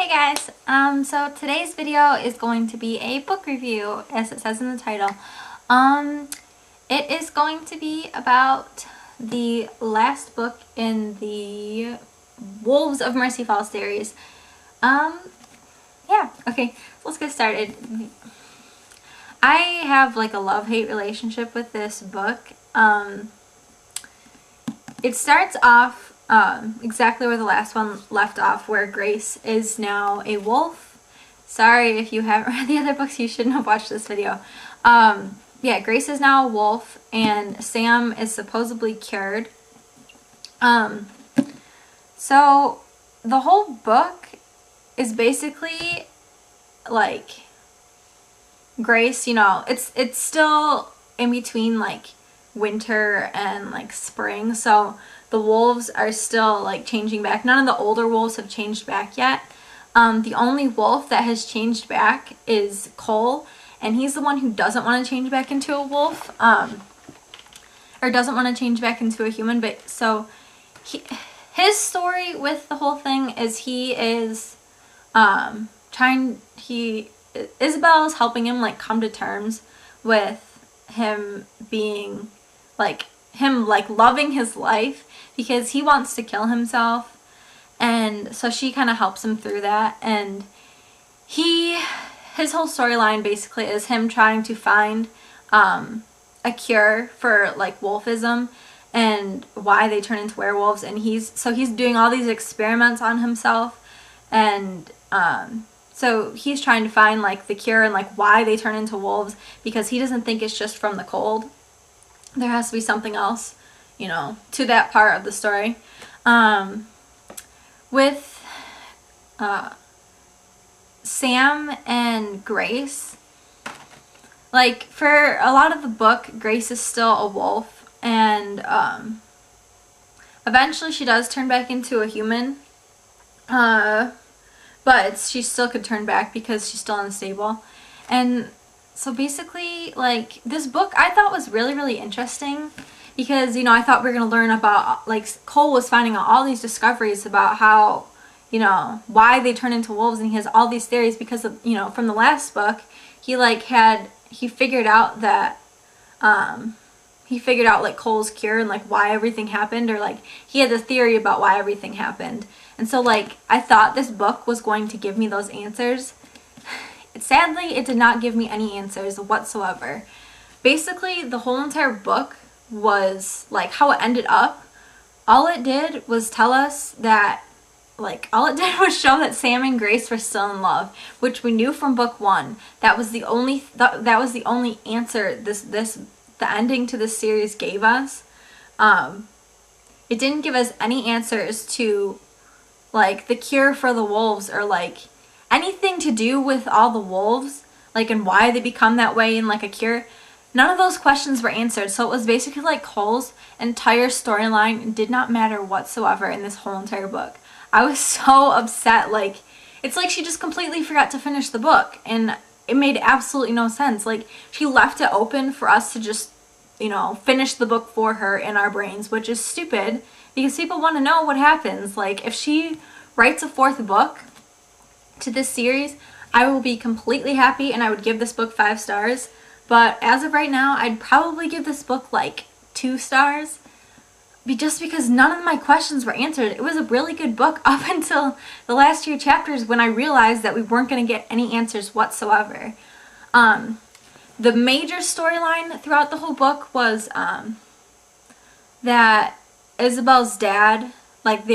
Hey guys, so today's video is going to be a book review, as it says in the title. It is going to be about the last book in the Wolves of Mercy Falls series. Yeah, okay, let's get started. I have like a love-hate relationship with this book. It starts off exactly where the last one left off, where Grace is now a wolf. Sorry if you haven't read the other books, you shouldn't have watched this video. Yeah, Grace is now a wolf and Sam is supposedly cured. So the whole book is basically like Grace, you know, it's still in between like winter and like spring, so the wolves are still like changing back. None of the older wolves have changed back yet. The only wolf that has changed back is Cole, and he's the one who doesn't want to change back into a wolf, or doesn't want to change back into a human. But so his story with the whole thing is he is Isabel is helping him like come to terms with him being like loving his life, because he wants to kill himself, and so she kind of helps him through that. And his whole storyline basically is him trying to find a cure for like wolfism and why they turn into werewolves, and he's doing all these experiments on himself, and so he's trying to find like the cure and like why they turn into wolves, because he doesn't think it's just from the cold. There has to be something else, you know, to that part of the story. With Sam and Grace, like for a lot of the book, Grace is still a wolf, and eventually she does turn back into a human, but she still could turn back because she's still unstable. And so basically, like, this book I thought was really, really interesting, because, you know, I thought we were going to learn about, like, Cole was finding out all these discoveries about how, you know, why they turn into wolves, and he has all these theories because of, you know, from the last book, he figured out that, like, Cole's cure and, like, why everything happened, or, like, he had a theory about why everything happened. And so, like, I thought this book was going to give me those answers. Sadly, it did not give me any answers whatsoever. Basically, the whole entire book was, like, how it ended up. All it did was tell us that, like, all it did was show that Sam and Grace were still in love, which we knew from book one. That was the only answer the ending to this series gave us. It didn't give us any answers to, like, the cure for the wolves, or, like, anything to do with all the wolves, like, and why they become that way, and like a cure. None of those questions were answered. So it was basically like Cole's entire storyline did not matter whatsoever in this whole entire book. I was so upset. Like, it's like she just completely forgot to finish the book, and it made absolutely no sense. Like, she left it open for us to just, you know, finish the book for her in our brains, which is stupid, because people want to know what happens. Like, if she writes a fourth book to this series, I will be completely happy, and I would give this book 5 stars. But as of right now, I'd probably give this book like 2 stars, just because none of my questions were answered. It was a really good book up until the last few chapters, when I realized that we weren't going to get any answers whatsoever. The major storyline throughout the whole book was that Isabel's dad, like,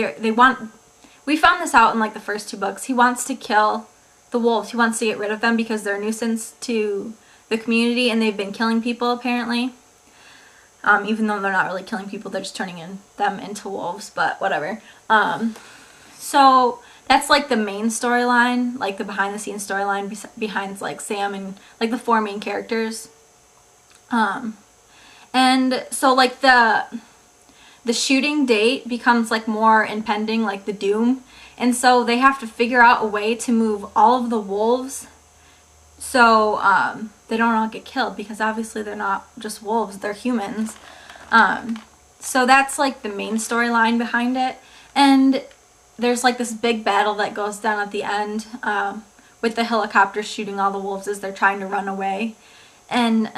we found this out in like the first 2 books. He wants to kill the wolves. He wants to get rid of them because they're a nuisance to the community, and they've been killing people apparently. Even though they're not really killing people, they're just turning them into wolves, but whatever. So that's like the main storyline, like the behind the scenes storyline behind like Sam and like the 4 main characters. And so like the shooting date becomes like more impending, like the doom, and so they have to figure out a way to move all of the wolves so they don't all get killed, because obviously they're not just wolves, they're humans. So that's like the main storyline behind it. And there's like this big battle that goes down at the end with the helicopter shooting all the wolves as they're trying to run away. And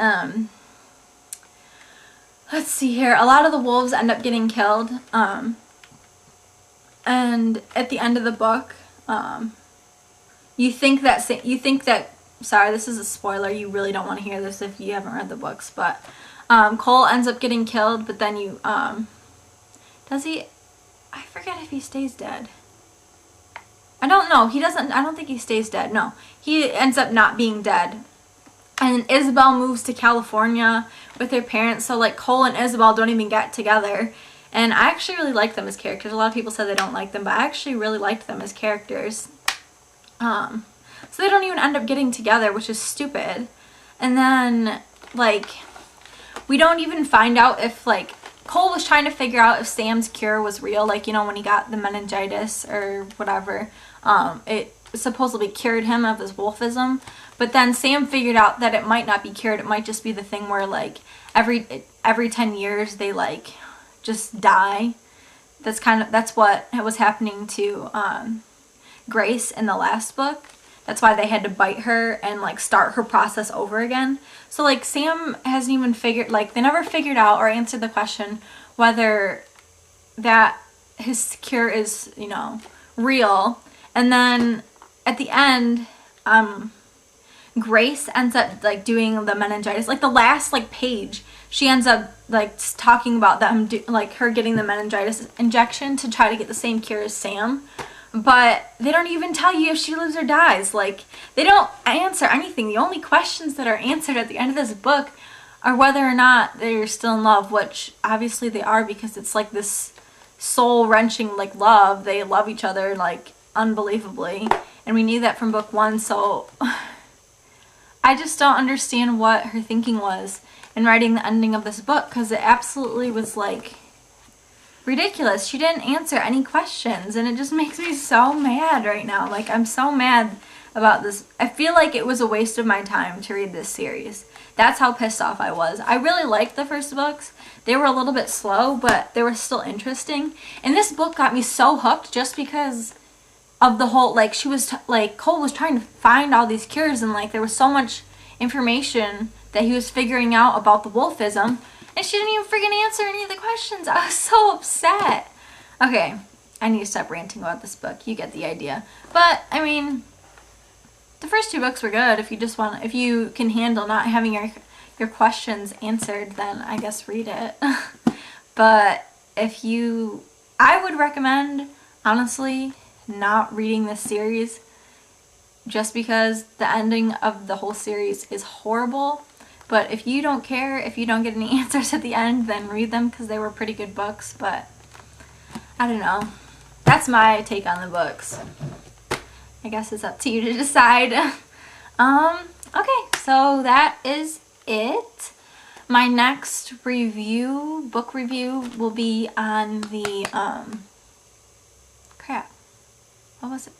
let's see here, a lot of the wolves end up getting killed. And at the end of the book, you think that, sorry, this is a spoiler, you really don't want to hear this if you haven't read the books, but Cole ends up getting killed, but then you, does he, I forget if he stays dead. I don't know, he doesn't, I don't think he stays dead, no. He ends up not being dead. And Isabel moves to California with her parents, so like Cole and Isabel don't even get together. And I actually really like them as characters. A lot of people said they don't like them, but I actually really liked them as characters. So they don't even end up getting together, which is stupid. And then, like, we don't even find out if, like, Cole was trying to figure out if Sam's cure was real. Like, you know, when he got the meningitis or whatever, it supposedly cured him of his wolfism. But then Sam figured out that it might not be cured. It might just be the thing where, like, every 10 years they, like, just die. That's what was happening to Grace in the last book. That's why they had to bite her and like start her process over again. So like Sam hasn't even figured, like they never figured out or answered the question whether that his cure is, you know, real. And then at the end, Grace ends up like doing the meningitis, like the last like page, she ends up like talking about them, like her getting the meningitis injection to try to get the same cure as Sam. But they don't even tell you if she lives or dies. Like, they don't answer anything. The only questions that are answered at the end of this book are whether or not they're still in love, which obviously they are, because it's like this soul-wrenching like love. They love each other like unbelievably, and we knew that from book 1. So I just don't understand what her thinking was in writing the ending of this book, because it absolutely was like ridiculous. She didn't answer any questions, and it just makes me so mad right now. Like, I'm so mad about this. I feel like it was a waste of my time to read this series. That's how pissed off I was. I really liked the first books. They were a little bit slow, but they were still interesting. And this book got me so hooked just because of the whole, like, she was, like, Cole was trying to find all these cures, and, like, there was so much information that he was figuring out about the wolfism. And she didn't even freaking answer any of the questions. I was so upset. Okay, I need to stop ranting about this book. You get the idea. But, I mean, the first 2 books were good. If you just want, if you can handle not having your questions answered, then I guess read it. But if you, I would recommend, honestly, not reading this series just because the ending of the whole series is horrible. But if you don't care, if you don't get any answers at the end, then read them, because they were pretty good books. But I don't know. That's my take on the books. I guess it's up to you to decide. Okay, so that is it. My next review, book review, will be on the, crap. What was it?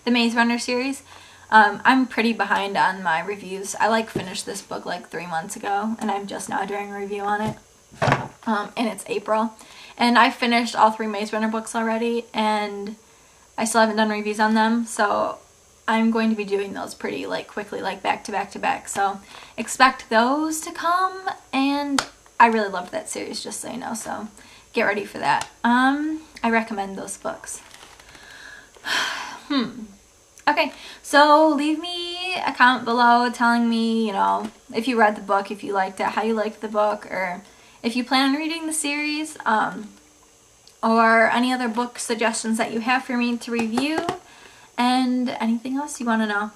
The Maze Runner series. I'm pretty behind on my reviews. I like finished this book like 3 months ago, and I'm just now doing a review on it. And it's April. And I finished all 3 Maze Runner books already, and I still haven't done reviews on them, so I'm going to be doing those pretty like quickly, like back to back to back. So expect those to come, and I really loved that series, just so you know, so get ready for that. I recommend those books. Okay, so leave me a comment below telling me, you know, if you read the book, if you liked it, how you liked the book, or if you plan on reading the series, or any other book suggestions that you have for me to review, and anything else you want to know.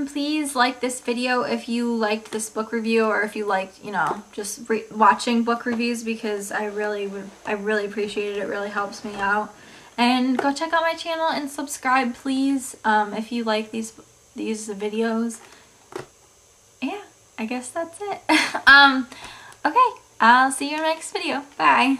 Please like this video if you liked this book review, or if you liked, you know, just watching book reviews, because I really appreciate it. It really helps me out. And go check out my channel and subscribe, please, if you like these videos. Yeah, I guess that's it. Okay, I'll see you in the next video. Bye.